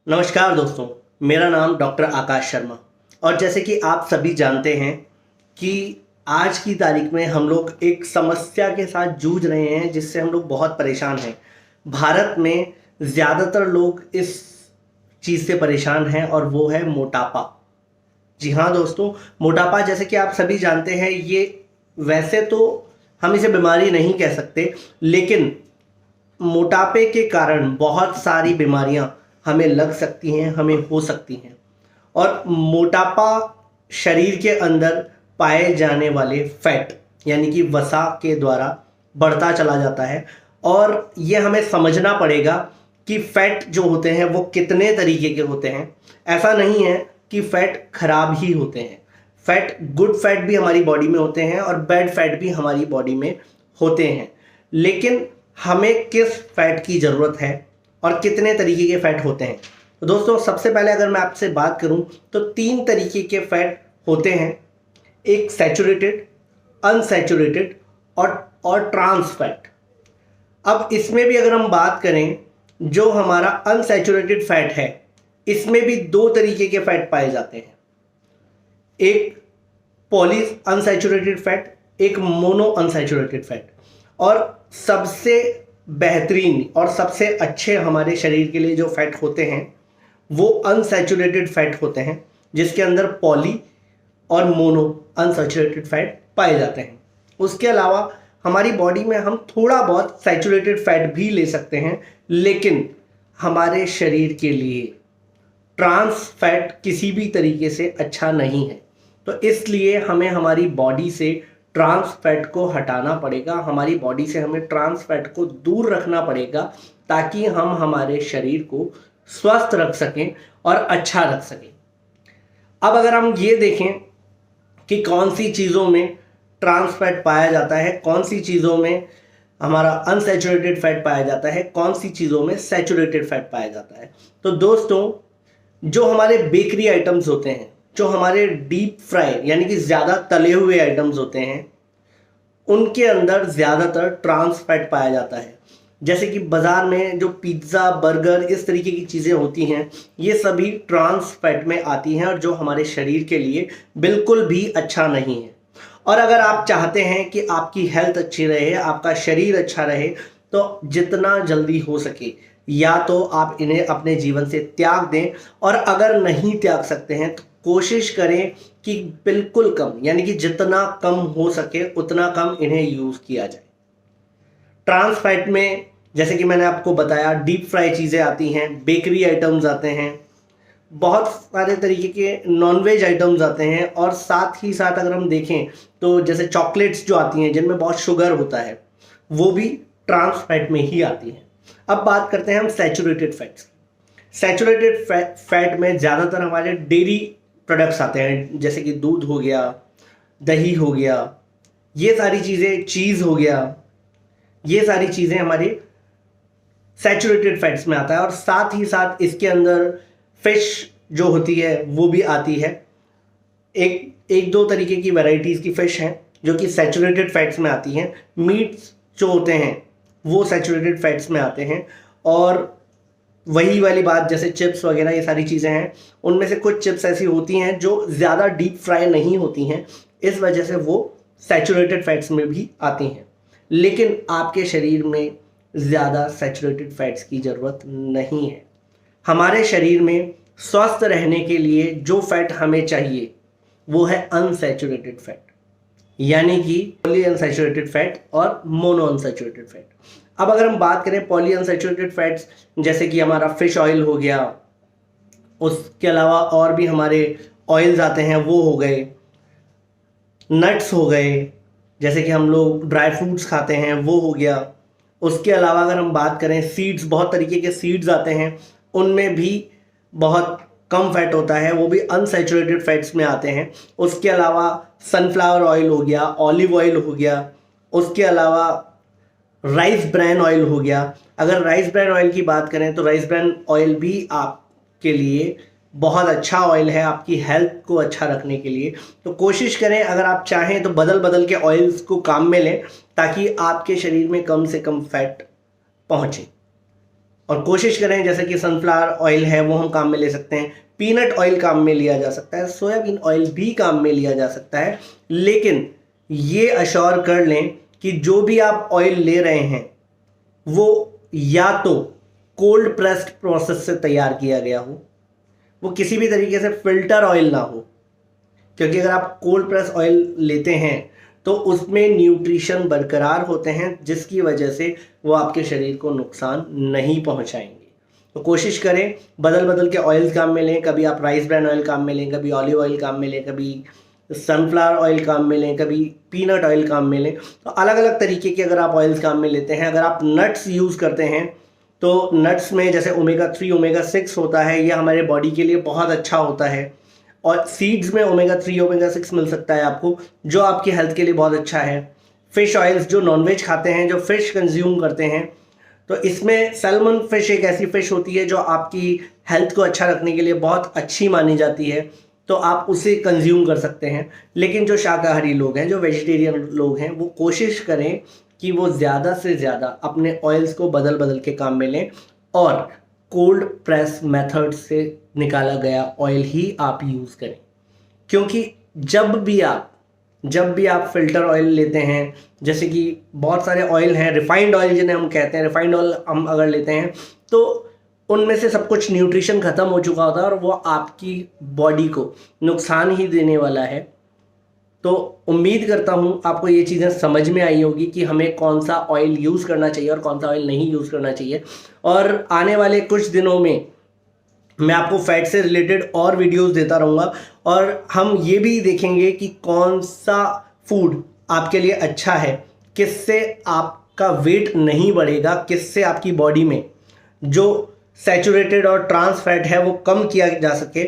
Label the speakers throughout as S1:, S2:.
S1: नमस्कार दोस्तों, मेरा नाम डॉक्टर आकाश शर्मा। और जैसे कि आप सभी जानते हैं कि आज की तारीख में हम लोग एक समस्या के साथ जूझ रहे हैं जिससे हम लोग बहुत परेशान हैं। भारत में ज़्यादातर लोग इस चीज़ से परेशान हैं और वो है मोटापा। जी हाँ दोस्तों, मोटापा जैसे कि आप सभी जानते हैं, ये वैसे तो हम इसे बीमारी नहीं कह सकते, लेकिन मोटापे के कारण बहुत सारी बीमारियां हमें लग सकती हैं, हमें हो सकती हैं। और मोटापा शरीर के अंदर पाए जाने वाले फैट यानी कि वसा के द्वारा बढ़ता चला जाता है। और ये हमें समझना पड़ेगा कि फैट जो होते हैं वो कितने तरीके के होते हैं। ऐसा नहीं है कि फैट खराब ही होते हैं। फैट, गुड फैट भी हमारी बॉडी में होते हैं और बैड फैट भी हमारी बॉडी में होते हैं। लेकिन हमें किस फैट की ज़रूरत है और कितने तरीके के फैट होते हैं। तो दोस्तों, सबसे पहले अगर मैं आपसे बात करूं तो 3 तरीके के फैट होते हैं। एक सैचुरेटेड, अनसैचुरेटेड और ट्रांस फैट। अब इसमें भी अगर हम बात करें, जो हमारा अनसैचुरेटेड फैट है, इसमें भी 2 तरीके के फैट पाए जाते हैं। एक पॉली अनसैचुरेटेड फैट, एक मोनो अनसैचुरेटेड फैट। और सबसे बेहतरीन और सबसे अच्छे हमारे शरीर के लिए जो फैट होते हैं वो अनसैचुरेटेड फैट होते हैं, जिसके अंदर पॉली और मोनो अनसैचुरेटेड फैट पाए जाते हैं। उसके अलावा हमारी बॉडी में हम थोड़ा बहुत सैचुरेटेड फैट भी ले सकते हैं, लेकिन हमारे शरीर के लिए ट्रांस फैट किसी भी तरीके से अच्छा नहीं है। तो इसलिए हमें हमारी बॉडी से ट्रांस फैट को हटाना पड़ेगा, हमारी बॉडी से हमें ट्रांस फैट को दूर रखना पड़ेगा, ताकि हम हमारे शरीर को स्वस्थ रख सकें और अच्छा रख सकें। अब अगर हम ये देखें कि कौन सी चीज़ों में ट्रांस फैट पाया जाता है, कौन सी चीज़ों में हमारा अनसैचुरेटेड फैट पाया जाता है, कौन सी चीज़ों में सैचुरेटेड फैट पाया जाता है। तो दोस्तों, जो हमारे बेकरी आइटम्स होते हैं, जो हमारे डीप फ्राई यानी कि ज़्यादा तले हुए आइटम्स होते हैं, उनके अंदर ज़्यादातर ट्रांस फैट पाया जाता है। जैसे कि बाज़ार में जो पिज़्ज़ा, बर्गर, इस तरीके की चीज़ें होती हैं, ये सभी ट्रांस फैट में आती हैं और जो हमारे शरीर के लिए बिल्कुल भी अच्छा नहीं है। और अगर आप चाहते हैं कि आपकी हेल्थ अच्छी रहे, आपका शरीर अच्छा रहे, तो जितना जल्दी हो सके या तो आप इन्हें अपने जीवन से त्याग दें, और अगर नहीं त्याग सकते हैं तो कोशिश करें कि बिल्कुल कम, यानी कि जितना कम हो सके उतना कम इन्हें यूज़ किया जाए। ट्रांस फैट में जैसे कि मैंने आपको बताया, डीप फ्राई चीज़ें आती हैं, बेकरी आइटम्स आते हैं, बहुत सारे तरीके के नॉनवेज आइटम्स आते हैं, और साथ ही साथ अगर हम देखें तो जैसे चॉकलेट्स जो आती हैं जिनमें बहुत शुगर होता है, वो भी ट्रांस फैट में ही आती हैं। अब बात करते हैं हम सैचुरेटेड फैट्स। सैचुरेटेड फैट में ज़्यादातर हमारे डेयरी प्रोडक्ट्स आते हैं, जैसे कि दूध हो गया, दही हो गया, ये सारी चीज़ें, चीज़ हो गया, ये सारी चीज़ें हमारी सैचुरेटेड फैट्स में आता है। और साथ ही साथ इसके अंदर फिश जो होती है वो भी आती है। एक दो तरीके की वैरायटीज़ की फ़िश हैं जो कि सैचुरेटेड फैट्स में आती हैं। मीट्स जो होते हैं वो सैचुरेटेड फैट्स में आते हैं। और वही वाली बात, जैसे चिप्स वगैरह, ये सारी चीज़ें हैं, उनमें से कुछ चिप्स ऐसी होती हैं जो ज़्यादा डीप फ्राई नहीं होती हैं, इस वजह से वो सैचुरेटेड फैट्स में भी आती हैं। लेकिन आपके शरीर में ज़्यादा सैचुरेटेड फैट्स की ज़रूरत नहीं है। हमारे शरीर में स्वस्थ रहने के लिए जो फैट हमें चाहिए वो है अनसैचुरेटेड फैट, यानी कि पॉली अनसैचुरेटेड फैट और मोनो अनसैचुरेटेड फैट। अब अगर हम बात करें पॉली अनसैचुरेटेड फैट्स, जैसे कि हमारा फिश ऑयल हो गया, उसके अलावा और भी हमारे ऑयल्स आते हैं, वो हो गए, नट्स हो गए, जैसे कि हम लोग ड्राई फ्रूट्स खाते हैं, वो हो गया। उसके अलावा अगर हम बात करें सीड्स, बहुत तरीके के सीड्स आते हैं, उनमें भी बहुत कम फैट होता है, वो भी अनसैचुरेटेड फैट्स में आते हैं। उसके अलावा सनफ्लावर ऑयल हो गया, ऑलिव ऑयल हो गया, उसके अलावा राइस ब्रैन ऑयल हो गया। अगर राइस ब्रैन ऑयल की बात करें तो राइस ब्रैन ऑयल भी आपके लिए बहुत अच्छा ऑयल है, आपकी हेल्थ को अच्छा रखने के लिए। तो कोशिश करें, अगर आप चाहें तो बदल बदल के ऑयल्स को काम में लें, ताकि आपके शरीर में कम से कम फैट पहुँचे। और कोशिश करें, जैसे कि सनफ्लावर ऑयल है वो हम काम में ले सकते हैं, पीनट ऑयल काम में लिया जा सकता है, सोयाबीन ऑयल भी काम में लिया जा सकता है। लेकिन ये अश्योर कर लें कि जो भी आप ऑयल ले रहे हैं वो या तो कोल्ड प्रेस्ड प्रोसेस से तैयार किया गया हो, वो किसी भी तरीके से फिल्टर ऑयल ना हो, क्योंकि अगर आप कोल्ड प्रेस ऑयल लेते हैं तो उसमें न्यूट्रिशन बरकरार होते हैं, जिसकी वजह से वो आपके शरीर को नुकसान नहीं पहुंचाएंगे। तो कोशिश करें बदल बदल के ऑयल्स काम में लें, कभी आप राइस ब्रांड ऑयल काम में लें, कभी ऑलिव ऑयल काम में लें, कभी सनफ्लावर ऑयल काम में लें, कभी पीनट ऑयल काम में लें। तो अलग अलग तरीके के अगर आप ऑयल्स काम में लेते हैं, अगर आप नट्स यूज़ करते हैं तो नट्स में जैसे ओमेगा 3 ओमेगा 6 होता है, ये हमारे बॉडी के लिए बहुत अच्छा होता है। और सीड्स में ओमेगा 3 ओमेगा 6 मिल सकता है आपको, जो आपकी हेल्थ के लिए बहुत अच्छा है। फिश ऑयल्स, जो नॉनवेज खाते हैं, जो फिश कंज्यूम करते हैं, तो इसमें सैल्मन फिश एक ऐसी फिश होती है जो आपकी हेल्थ को अच्छा रखने के लिए बहुत अच्छी मानी जाती है, तो आप उसे कंज्यूम कर सकते हैं। लेकिन जो शाकाहारी लोग हैं, जो वेजिटेरियन लोग हैं, वो कोशिश करें कि वो ज़्यादा से ज़्यादा अपने ऑयल्स को बदल बदल के काम में लें और कोल्ड प्रेस मेथड से निकाला गया ऑयल ही आप यूज़ करें। क्योंकि जब भी आप फिल्टर ऑयल लेते हैं, जैसे कि बहुत सारे ऑयल हैं, रिफाइंड ऑयल जिन्हें हम कहते हैं, रिफाइंड ऑयल हम अगर लेते हैं तो उनमें से सब कुछ न्यूट्रिशन ख़त्म हो चुका होता है और वो आपकी बॉडी को नुकसान ही देने वाला है। तो उम्मीद करता हूँ आपको ये चीज़ें समझ में आई होगी कि हमें कौन सा ऑयल यूज़ करना चाहिए और कौन सा ऑयल नहीं यूज़ करना चाहिए। और आने वाले कुछ दिनों में मैं आपको फैट से रिलेटेड और वीडियोस देता रहूँगा, और हम ये भी देखेंगे कि कौन सा फूड आपके लिए अच्छा है, किससे आपका वेट नहीं बढ़ेगा, किससे आपकी बॉडी में जो सैचुरेटेड और ट्रांस फैट है वो कम किया जा सके।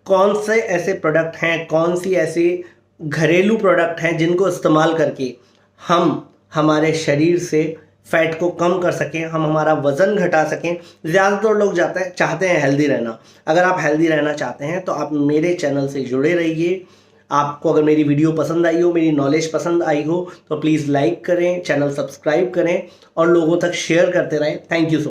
S1: कौन से ऐसे प्रोडक्ट हैं, कौन सी ऐसे घरेलू प्रोडक्ट हैं जिनको इस्तेमाल करके हम हमारे शरीर से फैट को कम कर सकें, हम हमारा वज़न घटा सकें। ज़्यादातर लोग चाहते हैं हेल्दी रहना। अगर आप हेल्दी रहना चाहते हैं तो आप मेरे चैनल से जुड़े रहिए। आपको अगर मेरी वीडियो पसंद आई हो, मेरी नॉलेज पसंद आई हो, तो प्लीज़ लाइक करें, चैनल सब्सक्राइब करें और लोगों तक शेयर करते रहें। Thank you so much.